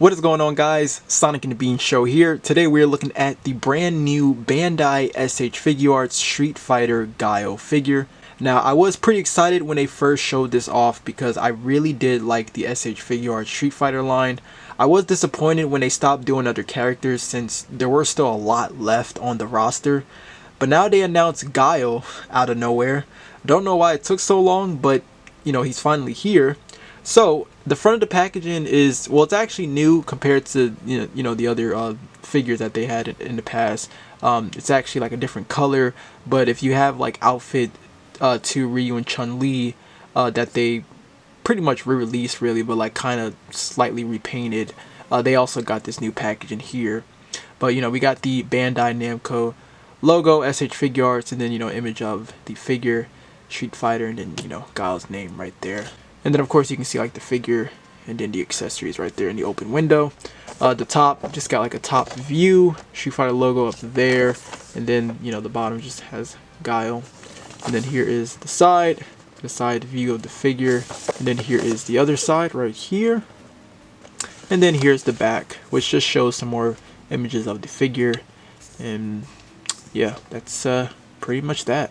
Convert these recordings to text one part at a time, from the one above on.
What is going on, guys? Sonic and the Bean Show here. Today we are looking at the brand new Bandai S.H.Figuarts Street Fighter Guile figure. Now, I was pretty excited when they first showed this off because I really did like the S.H.Figuarts Street Fighter line. I was disappointed when they stopped doing other characters since there were still a lot left on the roster. But now they announced Guile out of nowhere. Don't know why it took so long, but you know, he's finally here. So the front of the packaging is, well, it's actually new compared to you know the other figures that they had in the past. It's actually like a different color, but if you have like outfit 2 Ryu and Chun-Li that they pretty much re-released really, but like kind of slightly repainted, they also got this new packaging here. But you know, we got the Bandai Namco logo, S.H.Figuarts, and then you know, image of the figure, Street Fighter, and then you know, Guile's name right there. And then of course you can see like the figure and then the accessories right there in the open window. The top just got like a top view, Street Fighter logo up there, and then you know, the bottom just has Guile. And then here is the side view of the figure, and then here is the other side right here. And then here's the back, which just shows some more images of the figure. And yeah, that's pretty much that.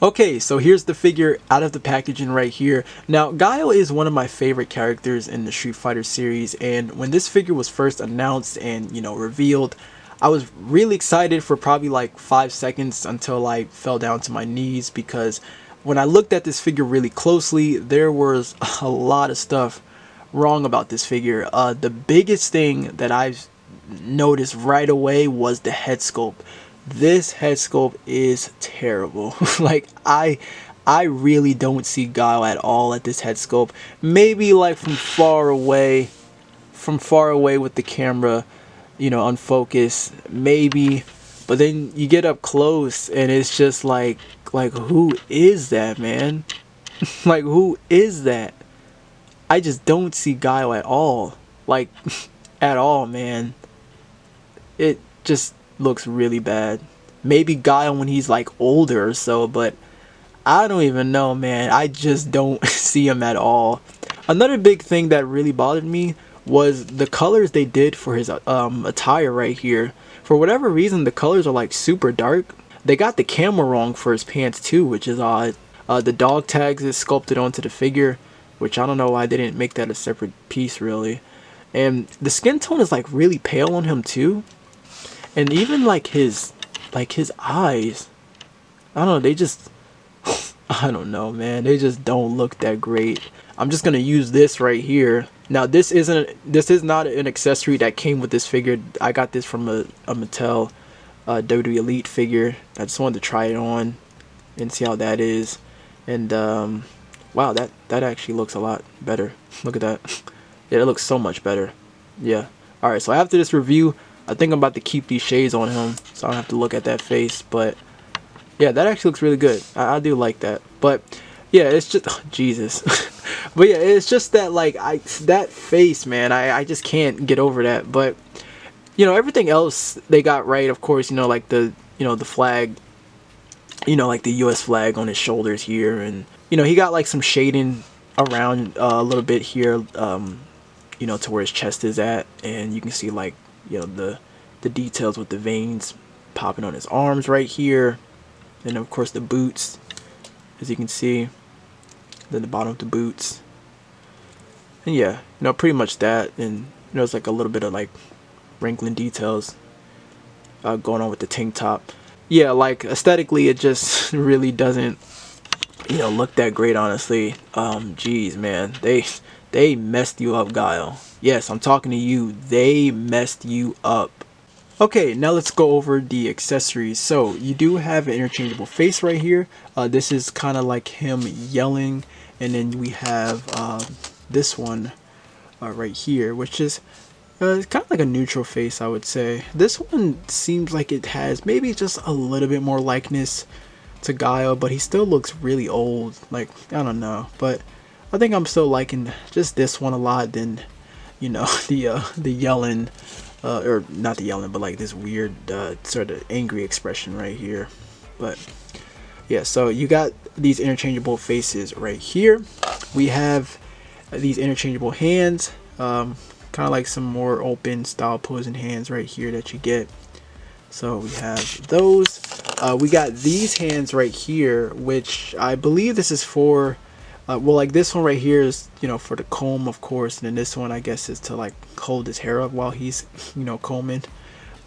Okay, so here's the figure out of the packaging right here. Now, Guile is one of my favorite characters in the Street Fighter series, and when this figure was first announced and, you know, revealed, I was really excited for probably like 5 seconds until I fell down to my knees, because when I looked at this figure really closely, there was a lot of stuff wrong about this figure. The biggest thing that I've noticed right away was the head sculpt. This head sculpt is terrible. Like I really don't see Guile at all at this head sculpt. Maybe like from far away with the camera, you know, unfocused, maybe. But then you get up close and it's just like who is that, man? Like, who is that? I just don't see Guile at all. Like at all, man. It just looks really bad. Maybe Guile when he's like older or so, but I don't even know, man. I just don't see him at all. Another big thing that really bothered me was the colors they did for his attire right here. For whatever reason, the colors are like super dark. They got the camera wrong for his pants too, which is odd. The dog tags is sculpted onto the figure, which I don't know why they didn't make that a separate piece really. And the skin tone is like really pale on him too. And even like his eyes, I don't know, they just, I don't know, man, they just don't look that great. I'm just gonna use this right here. Now this is not an accessory that came with this figure. I got this from a Mattel WWE Elite figure. I just wanted to try it on and see how that is. And wow, that actually looks a lot better. Look at that. Yeah, it looks so much better. Yeah. Alright, so after this review, I think I'm about to keep these shades on him so I don't have to look at that face. But yeah, that actually looks really good. I do like that. But yeah, it's just, oh, Jesus. But yeah, it's just that like that face, man, I just can't get over that. But you know, everything else they got right, of course. You know, like the flag, you know, like the US flag on his shoulders here, and you know, he got like some shading around a little bit here, you know, to where his chest is at, and you can see like, you know, the details with the veins popping on his arms right here. And of course the boots, as you can see, then the bottom of the boots. And yeah, you know, pretty much that. And you know, it's like a little bit of like wrinkling details going on with the tank top. Yeah, like aesthetically it just really doesn't, you know, look that great, honestly. Geez, man, they messed you up, Guile. Yes, I'm talking to you. They messed you up. Okay, now let's go over the accessories. So you do have an interchangeable face right here. This is kind of like him yelling, and then we have this one right here, which is kind of like a neutral face, I would say. This one seems like it has maybe just a little bit more likeness to Guile, but he still looks really old. Like, I don't know, but I think I'm still liking just this one a lot than, you know, the yelling, or not the yelling, but like this weird sort of angry expression right here. But yeah, so you got these interchangeable faces right here. We have these interchangeable hands. kind of like some more open style posing hands right here that you get. So we have those. We got these hands right here, which I believe this is for, well, like this one right here is, you know, for the comb, of course, and then this one I guess is to like hold his hair up while he's, you know, combing.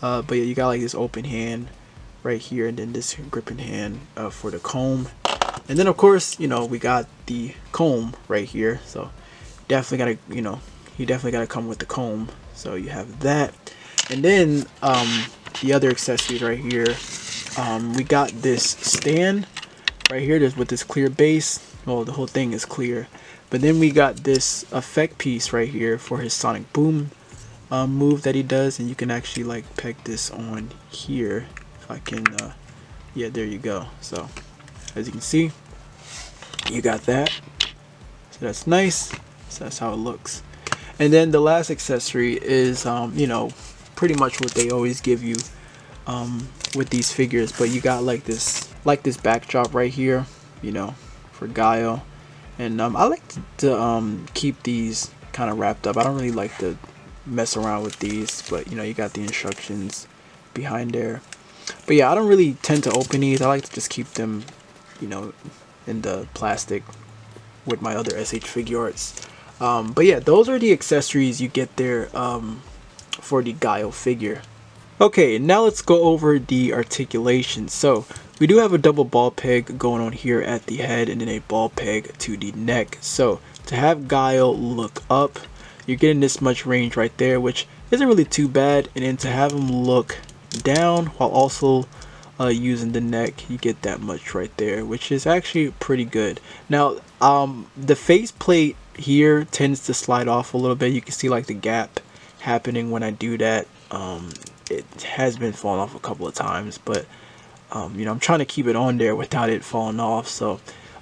But yeah, you got like this open hand right here, and then this gripping hand for the comb. And then of course, you know, we got the comb right here. So definitely gotta, you know, you definitely gotta come with the comb. So you have that, and then the other accessories right here. We got this stand right here, just with this clear base. Well, the whole thing is clear, but then we got this effect piece right here for his sonic boom move that he does, and you can actually like peg this on here. If I can, yeah, there you go. So as you can see, you got that. So that's nice. So that's how it looks. And then the last accessory is, you know, pretty much what they always give you with these figures, but you got like this backdrop right here, you know, for Guile. And I like to keep these kind of wrapped up. I don't really like to mess around with these, but you know, you got the instructions behind there. But yeah, I don't really tend to open these. I like to just keep them, you know, in the plastic with my other S.H.Figuarts. But yeah, those are the accessories you get there for the Guile figure. Okay, now let's go over the articulation. So we do have a double ball peg going on here at the head, and then a ball peg to the neck. So to have Guile look up, you're getting this much range right there, which isn't really too bad. And then to have him look down while also using the neck, you get that much right there, which is actually pretty good. Now the face plate here tends to slide off a little bit. You can see like the gap happening when I do that. It has been falling off a couple of times, but you know, I'm trying to keep it on there without it falling off. So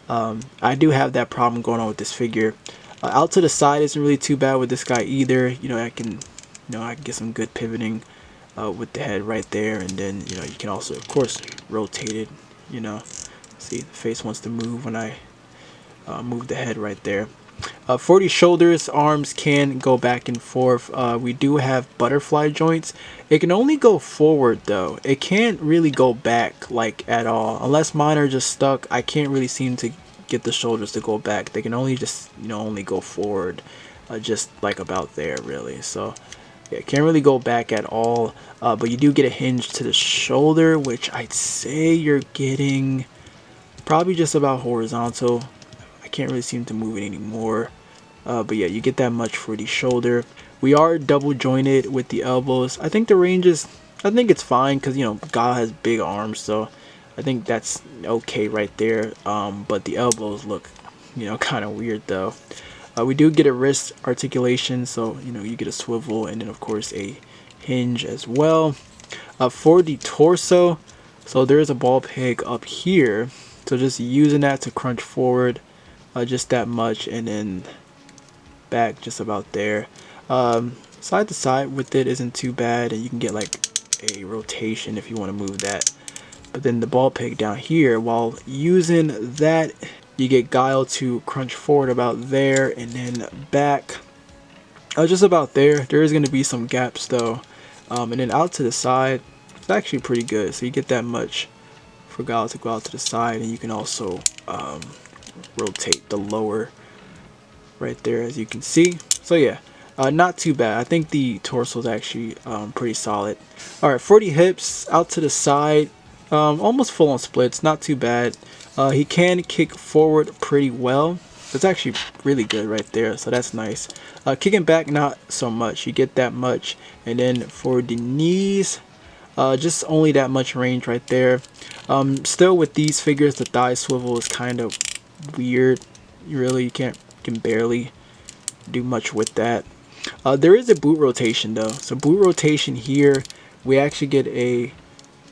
I do have that problem going on with this figure. Out to the side isn't really too bad with this guy either. You know, I can get some good pivoting with the head right there, and then you know, you can also of course rotate it. You know, see the face wants to move when I move the head right there. For the shoulders, arms can go back and forth. We do have butterfly joints. It can only go forward though. It can't really go back like at all. Unless mine are just stuck, I can't really seem to get the shoulders to go back. They can only just, you know, only go forward, just like about there really. So yeah, it can't really go back at all. But you do get a hinge to the shoulder, which I'd say you're getting probably just about horizontal. Can't really seem to move it anymore, but yeah, you get that much for the shoulder. We are double jointed with the elbows. I think the range is, I think it's fine, because you know, Guile has big arms, so I think that's okay right there. But the elbows look, you know, kind of weird though. We do get a wrist articulation, so you know, you get a swivel, and then of course a hinge as well. For the torso, so there is a ball peg up here, so just using that to crunch forward. Just that much, and then back just about there. Side to side with it isn't too bad, and you can get like a rotation if you want to move that. But then the ball peg down here, while using that, you get Guile to crunch forward about there, and then back just about there. There is going to be some gaps though, and then out to the side, it's actually pretty good. So you get that much for Guile to go out to the side, and you can also rotate the lower right there, as you can see. So yeah, not too bad. I think the torso is actually pretty solid. All right, for the hips, out to the side, almost full on splits, not too bad. He can kick forward pretty well. That's actually really good right there, so that's nice. Kicking back, not so much. You get that much. And then for the knees, just only that much range right there. Still with these figures, the thigh swivel is kind of weird. You can barely do much with that. There is a boot rotation though. So boot rotation here, we actually get a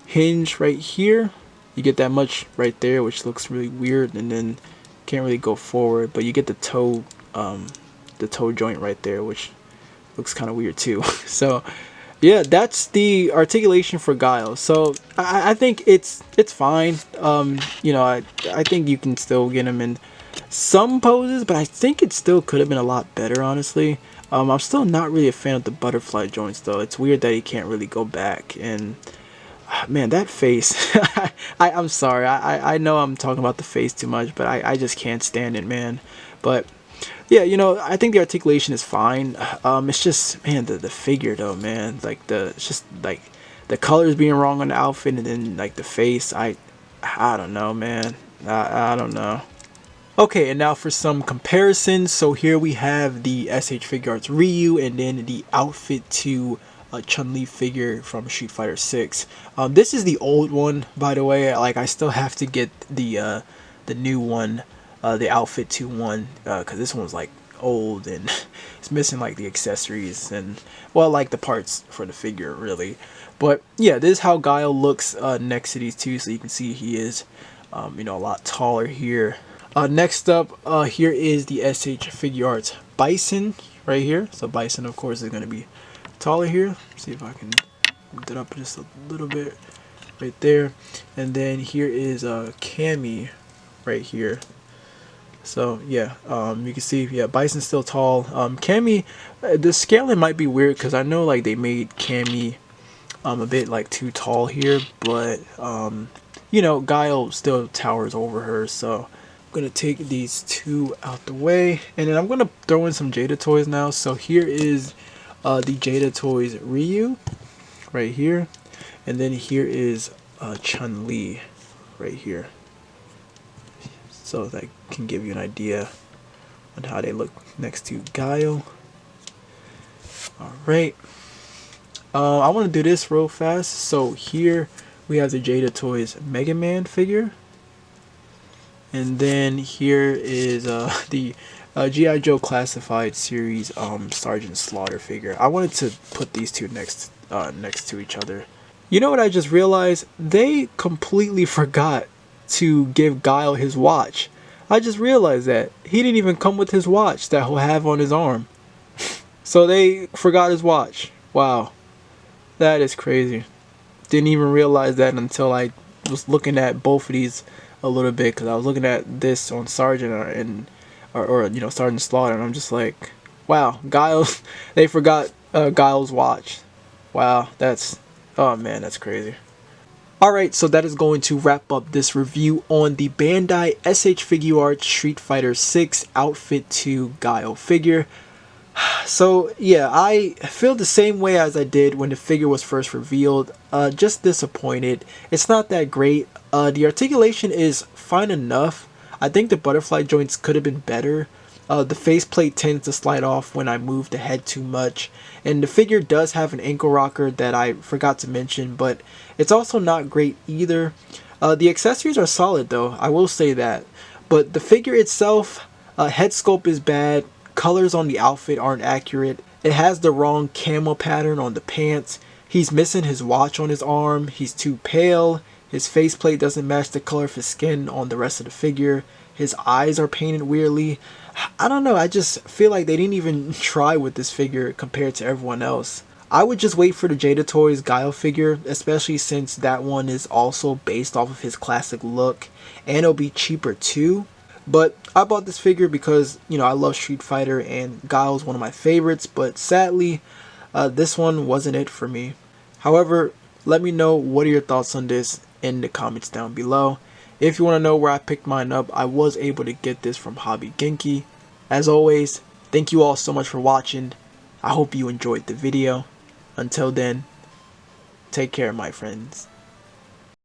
hinge right here. You get that much right there, which looks really weird, and then can't really go forward, but you get the toe joint right there, which looks kind of weird too. So yeah, that's the articulation for Guile. So I think it's fine. You know, I think you can still get him in some poses, but I think it still could have been a lot better, honestly. I'm still not really a fan of the butterfly joints though. It's weird that he can't really go back. And man, that face. I'm sorry. I know I'm talking about the face too much, but I just can't stand it, man. But yeah, you know, I think the articulation is fine. It's just, man, the figure though, man. Like it's just like the colors being wrong on the outfit, and then like the face. I don't know, man. I don't know. Okay, and now for some comparisons. So here we have the S.H.Figuarts Ryu, and then the outfit to Chun-Li figure from Street Fighter 6. This is the old one, by the way. Like, I still have to get the new one, the outfit to one, because this one's like old and it's missing like the accessories and, well, like the parts for the figure really. But yeah, this is how Guile looks next to these two. So you can see he is you know, a lot taller here. Next up, here is the S.H.Figuarts Bison right here. So Bison, of course, is going to be taller here. See if I can move it up just a little bit right there. And then here is Cammy right here. So yeah, you can see, yeah, Bison's still tall. Cammy, the scaling might be weird because I know like they made Cammy a bit like too tall here, but you know, Guile still towers over her. So I'm gonna take these two out the way, and then I'm gonna throw in some Jada toys now. So here is the Jada toys Ryu right here, and then here is Chun-Li right here. So that can give you an idea on how they look next to Guile. Alright. I want to do this real fast. So here we have the Jada Toys Mega Man figure. And then here is the G.I. Joe Classified Series Sergeant Slaughter figure. I wanted to put these two next to each other. You know what I just realized? They completely forgot to give Guile his watch. I just realized that he didn't even come with his watch that he'll have on his arm. So they forgot his watch. Wow, that is crazy. Didn't even realize that until I was looking at both of these a little bit, because I was looking at this on Sergeant or you know, Sergeant Slaughter, and I'm just like, wow, Guile. They forgot Guile's watch. Wow, oh man, that's crazy. Alright, so that is going to wrap up this review on the Bandai S.H.Figuarts Street Fighter 6 Outfit to Guile figure. So yeah, I feel the same way as I did when the figure was first revealed. Just disappointed. It's not that great. The articulation is fine enough. I think the butterfly joints could have been better. The faceplate tends to slide off when I move the head too much. And the figure does have an ankle rocker that I forgot to mention, but it's also not great either. The accessories are solid though, I will say that. But the figure itself, head sculpt is bad. Colors on the outfit aren't accurate. It has the wrong camo pattern on the pants. He's missing his watch on his arm. He's too pale. His faceplate doesn't match the color of his skin on the rest of the figure. His eyes are painted weirdly. I don't know, I just feel like they didn't even try with this figure compared to everyone else. I would just wait for the Jada Toys Guile figure, especially since that one is also based off of his classic look, and it'll be cheaper too. But I bought this figure because, you know, I love Street Fighter and Guile is one of my favorites, but sadly, this one wasn't it for me. However, let me know what are your thoughts on this in the comments down below. If you want to know where I picked mine up, I was able to get this from Hobby Genki. As always, thank you all so much for watching. I hope you enjoyed the video. Until then, take care, my friends.